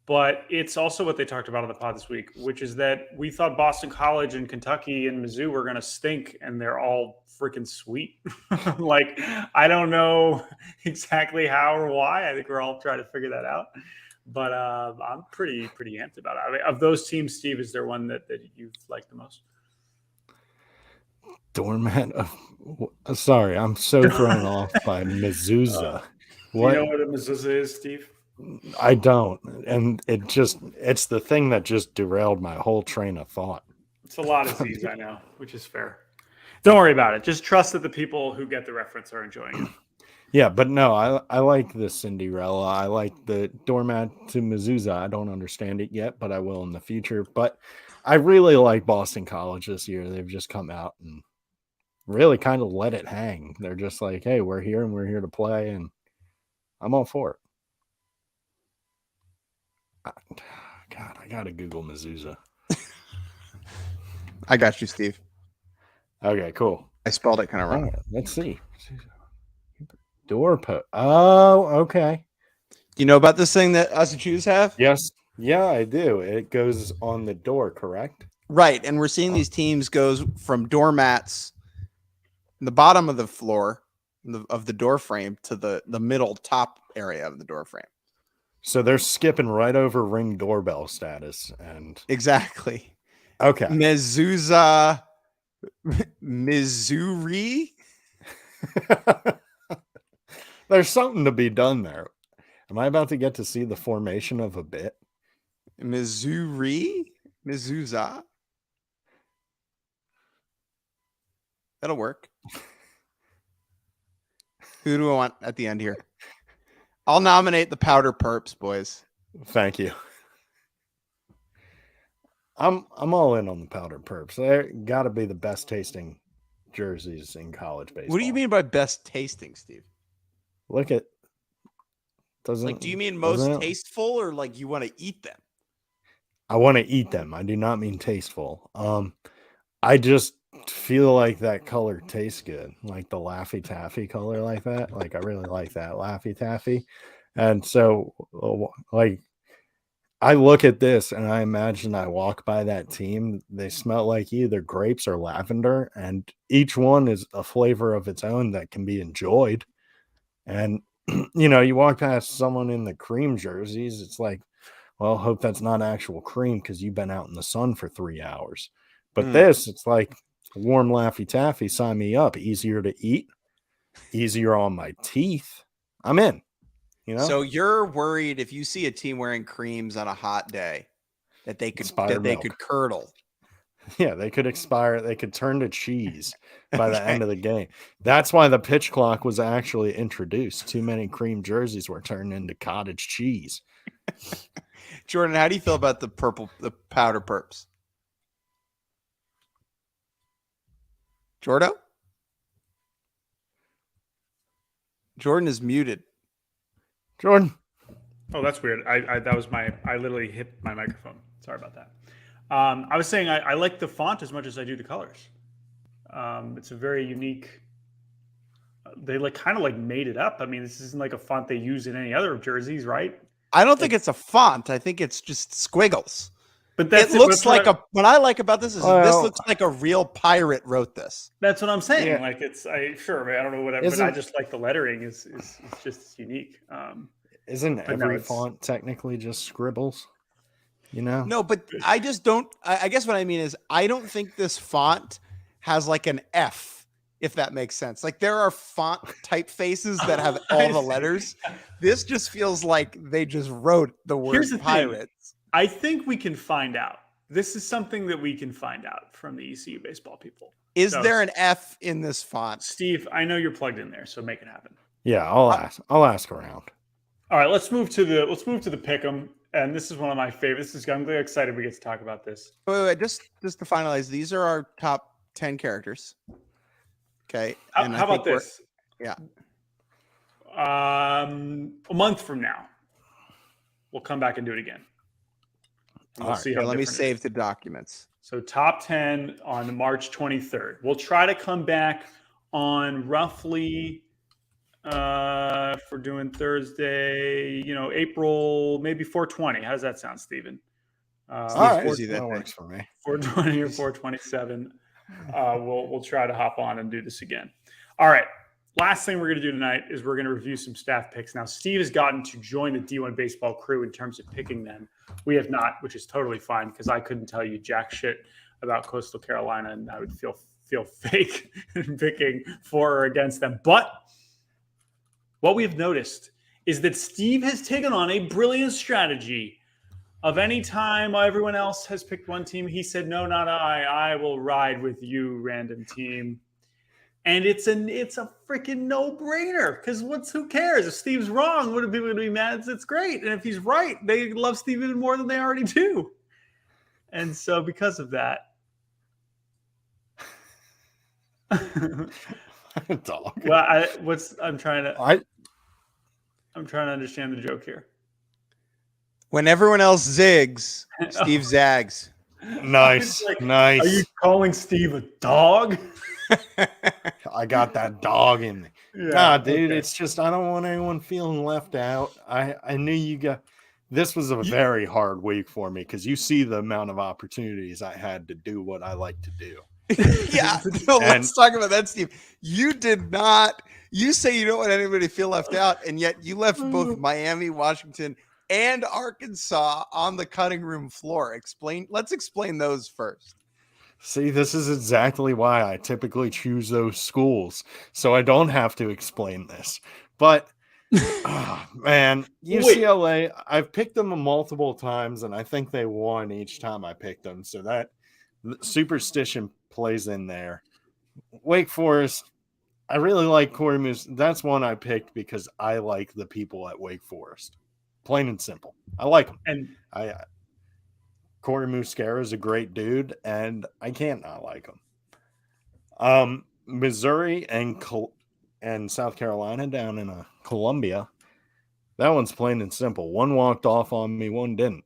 But it's also what they talked about on the pod this week, which is that we thought Boston College and Kentucky and Mizzou were going to stink, and they're all freaking sweet. Like, I don't know exactly how or why. I think we're all trying to figure that out. But I'm pretty amped about it. I mean, of those teams, Steve, is there one that you've liked the most? Doormat. Sorry, I'm so thrown off by Mezuzah. Do you know what a mezuzah is, Steve? I don't. And it's the thing that just derailed my whole train of thought. It's a lot of Z's, I know, which is fair. Don't worry about it. Just trust that the people who get the reference are enjoying it. Yeah, but no, I like the Cinderella. I like the doormat to Mezuzah. I don't understand it yet, but I will in the future. But I really like Boston College this year. They've just come out and really kind of let it hang. They're just like, hey, we're here and we're here to play, and I'm all for it. God, I gotta Google Mezuzah. I got you, Steve. Okay, cool. I spelled it kind of wrong. Let's see. Doorpost. Oh, okay. You know about this thing that us Jews have? Yes. Yeah, I do. It goes on the door, correct? Right. And we're seeing these teams goes from doormats in the bottom of the floor of the door frame to the middle top area of the door frame. So they're skipping right over Ring doorbell status. And exactly. Okay. Mezuzah, Missouri. There's something to be done there. Am I about to get to see the formation of a bit? Missouri? Mezuzah? That'll work. Who do I want at the end here? I'll nominate the Powder Perps, boys. Thank you. I'm all in on the Powder Perps. They're got to be the best tasting jerseys in college baseball. What do you mean by best tasting, Steve? Look at doesn't do you mean most tasteful, or like you want to eat them? I want to eat them. I do not mean tasteful. I just feel like that color tastes good, like the Laffy Taffy color, like that. Like I really like that Laffy Taffy, and so like I look at this and I imagine I walk by that team. They smell like either grapes or lavender, and each one is a flavor of its own that can be enjoyed. And you know, you walk past someone in the cream jerseys, it's like, well, hope that's not actual cream because you've been out in the sun for 3 hours. But this, it's like warm Laffy Taffy, sign me up. Easier to eat, easier on my teeth. I'm in. You know? So you're worried if you see a team wearing creams on a hot day that they could could curdle. Yeah, they could expire. They could turn to cheese by the end of the game. That's why the pitch clock was actually introduced. Too many cream jerseys were turned into cottage cheese. Jordan, how do you feel about the Powder Perps? Jordan is muted. Jordan. Oh, that's weird. I literally hit my microphone. Sorry about that. I was saying I like the font as much as I do the colors. It's a very unique. They kind of made it up. I mean, this isn't like a font they use in any other jerseys, right? I don't think it's a font. I think it's just squiggles. But it looks like what I like about this is this looks like a real pirate wrote this. That's what I'm saying. Yeah. Like I don't know whatever, but I just like the lettering is just unique. Isn't every font technically just scribbles? You know? No, but I just don't. I guess what I mean is I don't think this font has like an F, if that makes sense. Like there are font typefaces that have all the letters. This just feels like they just wrote the word pirates. I think we can find out. This is something that we can find out from the ECU baseball people. Is there an F in this font? Steve, I know you're plugged in there, so make it happen. Yeah, I'll ask around. All right, let's move to the pick'em, and this is one of my favorites. I'm really excited we get to talk about this. Wait, just to finalize, these are our top 10 characters. Okay. How about this? Yeah. a month from now, we'll come back and do it again. And we'll see how let me different it save is. the documents. So top 10 on March 23rd. We'll try to come back on roughly, if we're doing Thursday, April, maybe 420. How does that sound, Stephen? All right, busy that that works for me. 420 or 427. We'll try to hop on and do this again. All right. Last thing we're going to do tonight is we're going to review some staff picks. Now, Steve has gotten to join the D1 baseball crew in terms of picking them. We have not, which is totally fine because I couldn't tell you jack shit about Coastal Carolina, and I would feel fake picking for or against them. But what we have noticed is that Steve has taken on a brilliant strategy of any time everyone else has picked one team, he said, no, not I. I will ride with you, random team. And it's a freaking no-brainer because who cares? If Steve's wrong, what are people going to be mad? It's great. And if he's right, they love Steve even more than they already do. And so because of that, Dog. well, I'm trying to understand the joke here. When everyone else zigs, Steve zags. Nice. Nice. Are you calling Steve a dog? I got that dog in me. Yeah, nah, dude, okay. It's just I don't want anyone feeling left out. I knew you got this was a very hard week for me because you see the amount of opportunities I had to do what I like to do. Yeah, no, let's talk about that, Steve. You did not. You say you don't want anybody to feel left out, and yet you left both Miami, Washington, and Arkansas on the cutting room floor. Let's explain those first. See, this is exactly why I typically choose those schools, so I don't have to explain this. But, man, UCLA, I've picked them multiple times, and I think they won each time I picked them, so that superstition plays in there. Wake Forest, I really like Corey Moose. That's one I picked because I like the people at Wake Forest. Plain and simple. I like them. And Corey Muscara is a great dude, and I can't not like him. Missouri and South Carolina down in Columbia, that one's plain and simple. One walked off on me, one didn't.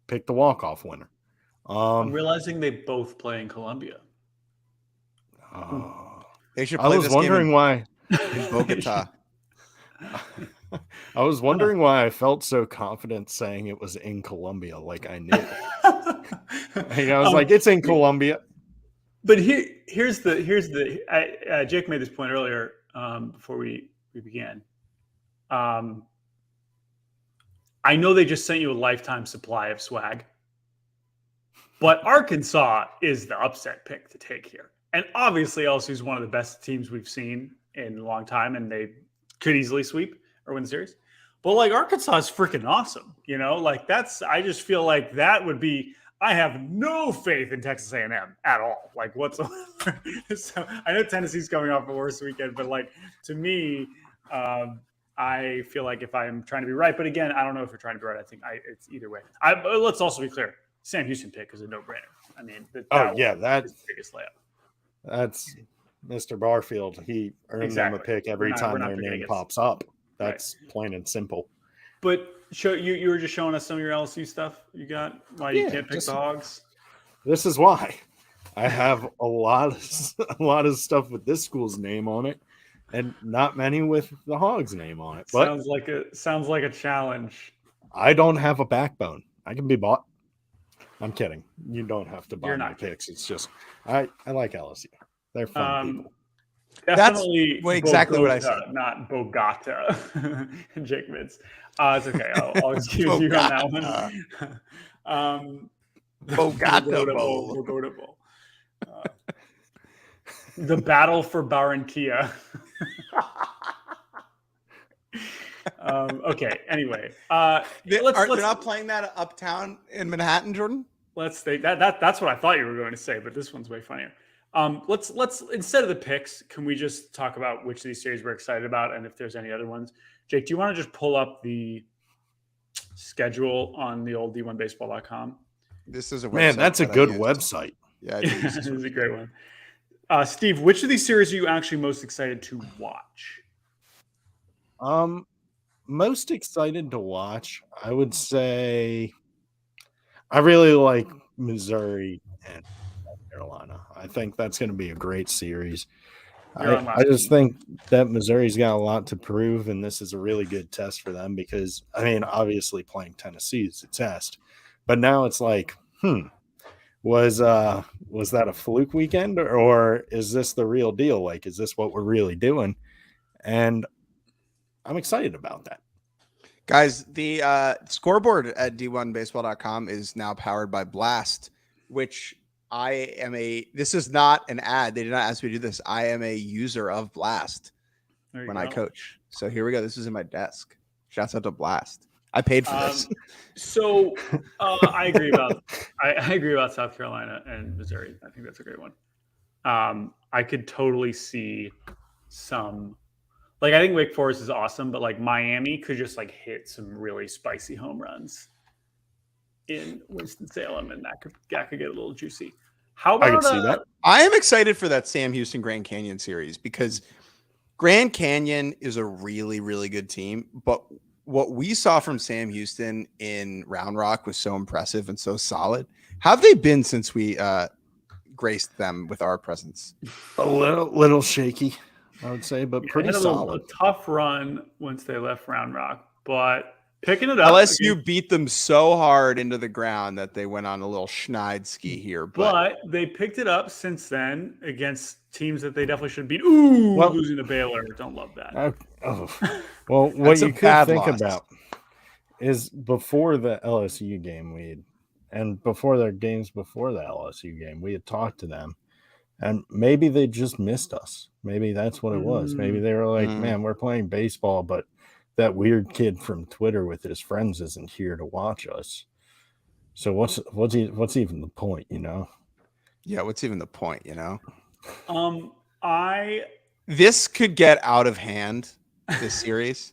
Pick the walk-off winner. I'm realizing they both play in Columbia. They should play why in Bogota. I was wondering why I felt so confident saying it was in Columbia, like I knew. I was like, it's in Columbia. But here's the Jake made this point earlier before we began. I know they just sent you a lifetime supply of swag, but Arkansas is the upset pick to take here. And obviously LSU is one of the best teams we've seen in a long time, and they could easily sweep or win the series. But like Arkansas is freaking awesome. I just feel like that would be, I have no faith in Texas A&M at all, like whatsoever. So I know Tennessee's coming off a worse weekend, but like to me, I feel like if I'm trying to be right, but again, I don't know if you're trying to be right. I think it's either way. Let's also be clear. Sam Houston pick is a no-brainer. I mean, that's the biggest layup. That's Mr. Barfield. He earned them a pick every time their name pops up. That's plain and simple. But you were just showing us some of your LSU stuff you got. Why you can't pick the Hogs? This is why. I have a lot of stuff with this school's name on it, and not many with the Hogs name on it. But sounds like a challenge. I don't have a backbone. I can be bought. I'm kidding. You don't have to buy my picks. It's just I like LSU. They're fun people. Definitely exactly what I said. Not Bogota. Jake Mintz. It's okay. I'll excuse you on that one. Bogota Bowl. Bogota Bowl. The battle for Barranquilla. Okay. Anyway, they're not playing that uptown in Manhattan, Jordan. Let's say that's what I thought you were going to say, but this one's way funnier. Let's instead of the picks, can we just talk about which of these series we're excited about and if there's any other ones? Jake, do you want to just pull up the schedule on the old D1baseball.com? This is a website. Man, that's a good website. Yeah, this is a great one. Steve, which of these series are you actually most excited to watch? Most excited to watch, I would say I really like Missouri and South Carolina. I think that's going to be a great series. I just think that Missouri's got a lot to prove, and this is a really good test for them because, I mean, obviously playing Tennessee is a test, but now it's like, was that a fluke weekend or is this the real deal? Like, is this what we're really doing? And I'm excited about that. Guys, the scoreboard at d1baseball.com is now powered by Blast, which this is not an ad. They did not ask me to do this. I am a user of Blast when I coach. So here we go. This is in my desk. Shouts out to Blast. I paid for this. So I agree about South Carolina and Missouri. I think that's a great one. I could totally see some. Like, I think Wake Forest is awesome, but like Miami could just like hit some really spicy home runs in Winston-Salem, and that could get a little juicy. How about I can see that? I am excited for that Sam Houston Grand Canyon series because Grand Canyon is a really, really good team. But what we saw from Sam Houston in Round Rock was so impressive and so solid. How have they been since we graced them with our presence? A little shaky, I would say, but pretty solid. A tough run once they left Round Rock, but picking it up. LSU beat them so hard into the ground that they went on a little schneid ski here. But they picked it up since then against teams that they definitely should beat. Losing to Baylor. Don't love that. Well, what you could think about is before the LSU game, and before their games before the LSU game, we had talked to them. And maybe they just missed us. Maybe that's what it was. Maybe they were like, man, we're playing baseball, but that weird kid from Twitter with his friends isn't here to watch us. So what's even the point, you know? Yeah, what's even the point, you know? This could get out of hand, this series.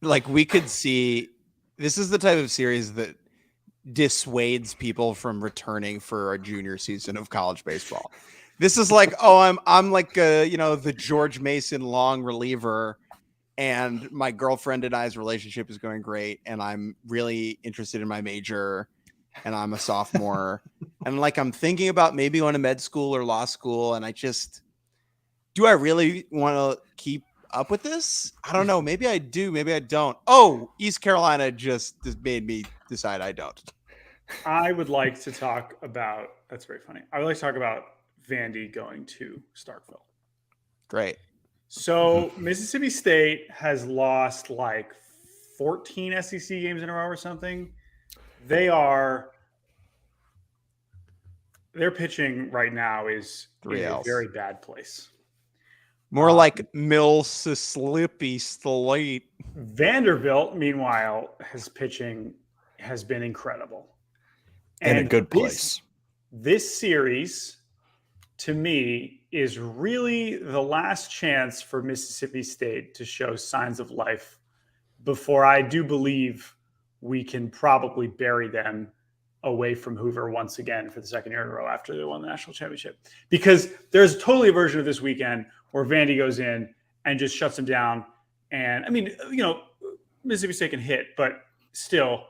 Like, we could see this is the type of series that dissuades people from returning for a junior season of college baseball. This is like, I'm like the George Mason long reliever, and my girlfriend and I's relationship is going great, and I'm really interested in my major, and I'm a sophomore, and like I'm thinking about maybe going to med school or law school, and do I really want to keep up with this? I don't know. Maybe I do. Maybe I don't. Oh, East Carolina just made me decide I don't. I would like to talk about. That's very funny. I would like to talk about Vandy going to Starkville. Great. So Mississippi State has lost like 14 SEC games in a row or something. Their pitching right now is in a very bad place. More like Mississippi State. Vanderbilt, meanwhile, his pitching has been incredible. In a good place. This series, to me, is really the last chance for Mississippi State to show signs of life before I do believe we can probably bury them away from Hoover once again for the second year in a row after they won the national championship. Because there's totally a version of this weekend where Vandy goes in and just shuts them down. And, I mean, Mississippi State can hit, but still,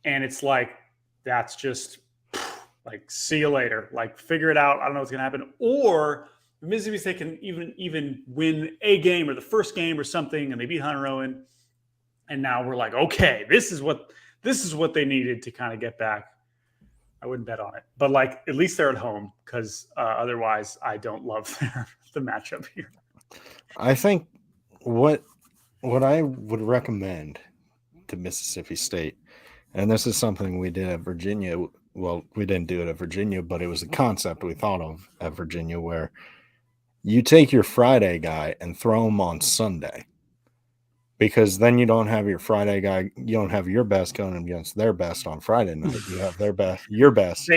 and it's like, that's just like, see you later. Like, figure it out. I don't know what's going to happen. Or Mississippi State can even win a game or the first game or something, and they beat Hunter Owen. And now we're like, okay, this is what they needed to kind of get back. I wouldn't bet on it, but like at least they're at home because otherwise I don't love the matchup here. I think what I would recommend to Mississippi State, and this is something we did at Virginia. Well, we didn't do it at Virginia, but it was a concept we thought of at Virginia where you take your Friday guy and throw him on Sunday. Because then you don't have your Friday guy, you don't have your best going against their best on Friday night. You have your best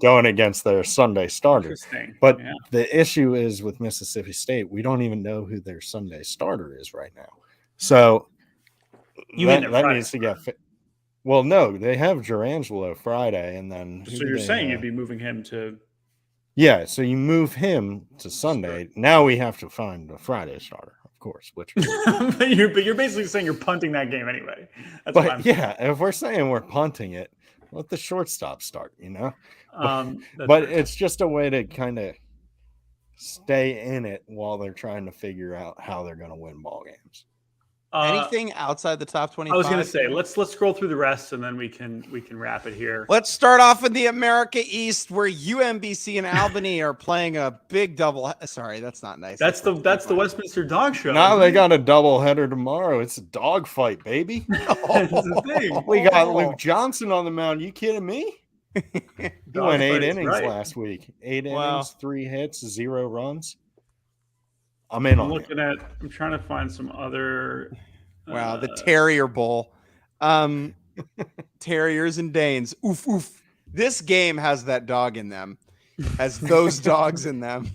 going against their Sunday starter. But the issue is with Mississippi State, we don't even know who their Sunday starter is right now. So that needs to get fit. Well, no, they have Gerangelo Friday, and then so you're saying you'd be moving him to. Yeah, so you move him to Sunday. Now we have to find a Friday starter. of course. Which, but you're basically saying you're punting that game anyway. That's what I'm if we're saying we're punting it, let the shortstop start. But fair. it's just a way to kind of stay in it while they're trying to figure out how they're going to win ball games. Anything outside the top 25? I was going to say, let's scroll through the rest and then we can wrap it here. Let's start off in the America East, where UMBC and Albany are playing a big double. Sorry, that's not nice. That's the Westminster Dog Show. Now they got a double header tomorrow. It's a dog fight, baby. That's the thing. We got Luke Johnson on the mound. You kidding me? He went 8 innings last week. 8 innings, 3 hits, 0 runs. I'm in on it. I'm trying to find some other. Wow, the Terrier Bowl. Terriers and Danes. Oof, oof. This game has that dog in them. Has those dogs in them.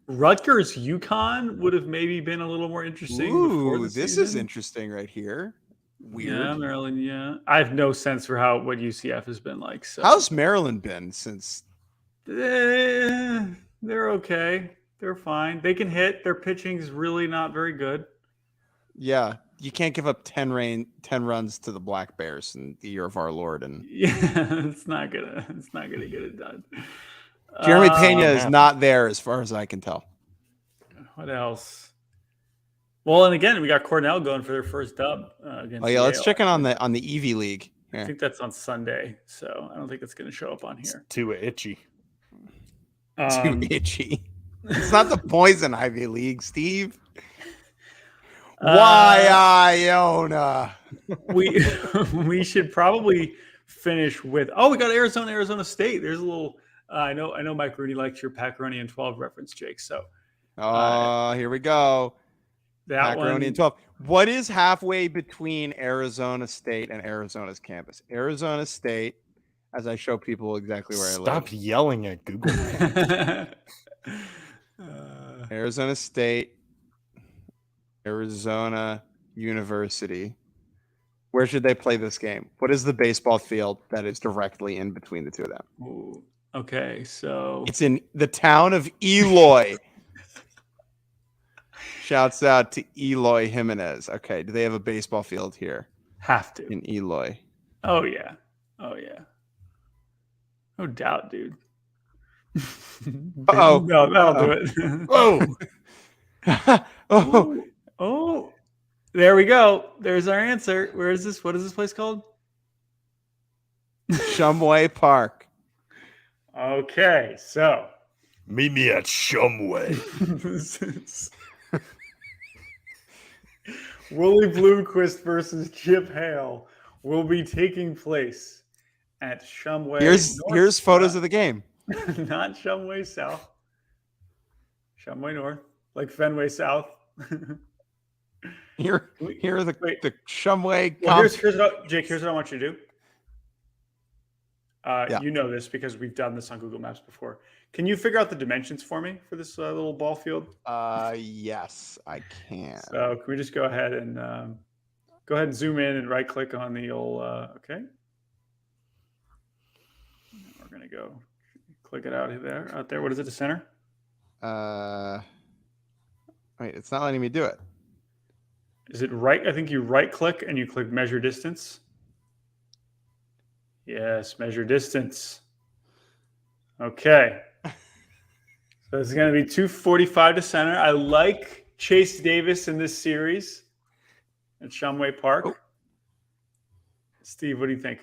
Rutgers UConn would have maybe been a little more interesting. Ooh, this is interesting right here. Weird. Yeah, Maryland. Yeah, I have no sense for what UCF has been like. So. How's Maryland been since? They're okay. They're fine. They can hit. Their pitching is really not very good. Yeah, you can't give up 10 runs to the Black Bears in the year of our Lord, and it's not gonna get it done. Jeremy Pena is not there, as far as I can tell. What else? Well, and again, we got Cornell going for their first dub against. Oh yeah, let's check in on the Evie League. Yeah. I think that's on Sunday, so I don't think it's going to show up on here. It's too itchy. Too itchy. It's not the Poison Ivy League, Steve. Why Iona? We should probably finish with. Oh, we got Arizona State. There's a little. I know Mike Rooney likes your Paccaroni and 12 reference, Jake. So. Here we go. That Paccaroni one. and 12. What is halfway between Arizona State and Arizona's campus? Arizona State, as I show people exactly where I live. Stop yelling at Google Maps. Arizona State, Arizona University. Where should they play this game? What is the baseball field that is directly in between the two of them? Ooh, okay, so it's in the town of Eloy. Shouts out to Eloy Jimenez. Okay, do they have a baseball field here? Have to. In Eloy. Oh yeah. No doubt, dude. Oh no, that'll do it. Oh, there we go. There's our answer. Where is this? What is this place called? Shumway Park. Okay, so meet me at Shumway. Wooly Bloomquist versus Chip Hale will be taking place at Shumway. Here's photos of the game. Not Shumway South. Shumway North, like Fenway South. Here are the Shumway. Well, here's what Jake. Here's what I want you to do. Yeah. You know this because we've done this on Google Maps before. Can you figure out the dimensions for me for this little ball field? Yes, I can. So can we just go ahead and zoom in and right click on the old okay. We're gonna go click it out there. What is it? The center? Wait, it's not letting me do it. Is it right? I think you right click and you click measure distance. Yes, measure distance. Okay. So it's going to be 245 to center. I like Chase Davis in this series at Shumway Park. Oh. Steve, what do you think?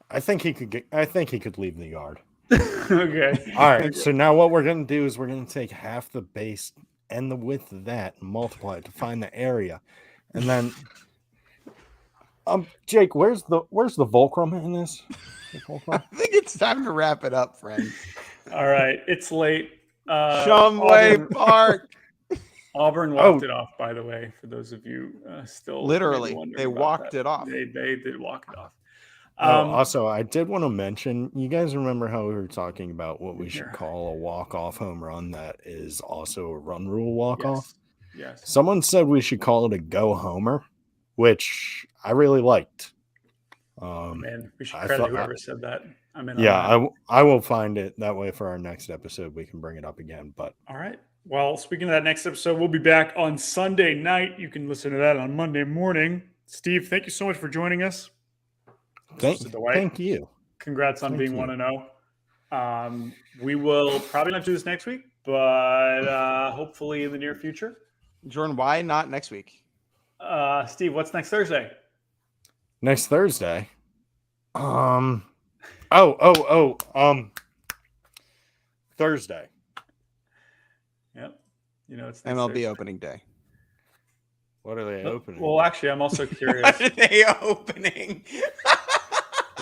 I think he could leave the yard. Okay. All right. So now what we're going to do is we're going to take half the base and the width of that and multiply it to find the area. And then Jake, where's the fulcrum in this? I think it's time to wrap it up, friend. All right, it's late. Shumway Park. Auburn walked it off, by the way, for those of you still literally they walked it off. They did walk it off. Also, I did want to mention, you guys remember how we were talking about what we should call a walk-off home run that is also a run rule walk-off? Yes. Someone said we should call it a go-homer, which I really liked. Man, we should credit whoever said that. I'm in. Yeah, I will find it that way for our next episode. We can bring it up again. But all right. Well, speaking of that next episode, we'll be back on Sunday night. You can listen to that on Monday morning. Steve, thank you so much for joining us. Thank you. Congrats on being 1-0. We will probably not do this next week, but hopefully in the near future. Jordan, why not next week? Steve, what's next Thursday? Next Thursday. Thursday. Yep. It's MLB Thursday. opening day. What are they opening? Well, actually, I'm also curious. What are they opening?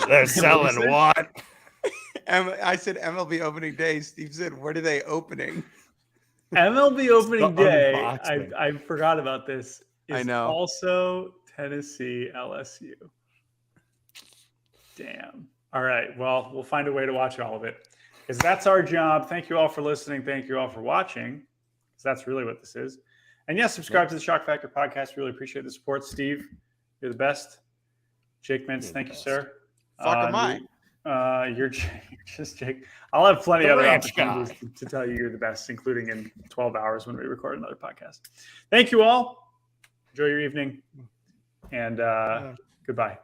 They're selling what? I said MLB opening day. Steve said, what are they opening? MLB opening day. unboxing. I forgot about this. I know. Also Tennessee LSU. Damn. All right. Well, we'll find a way to watch all of it because that's our job. Thank you all for listening. Thank you all for watching because that's really what this is. And yes, subscribe to the Shock Factor podcast. Really appreciate the support. Steve, you're the best. Jake Mintz, thank you, sir. Fuck am I? You're just Jake. I'll have plenty of other opportunities to tell you you're the best, including in 12 hours when we record another podcast. Thank you all. Enjoy your evening. And goodbye.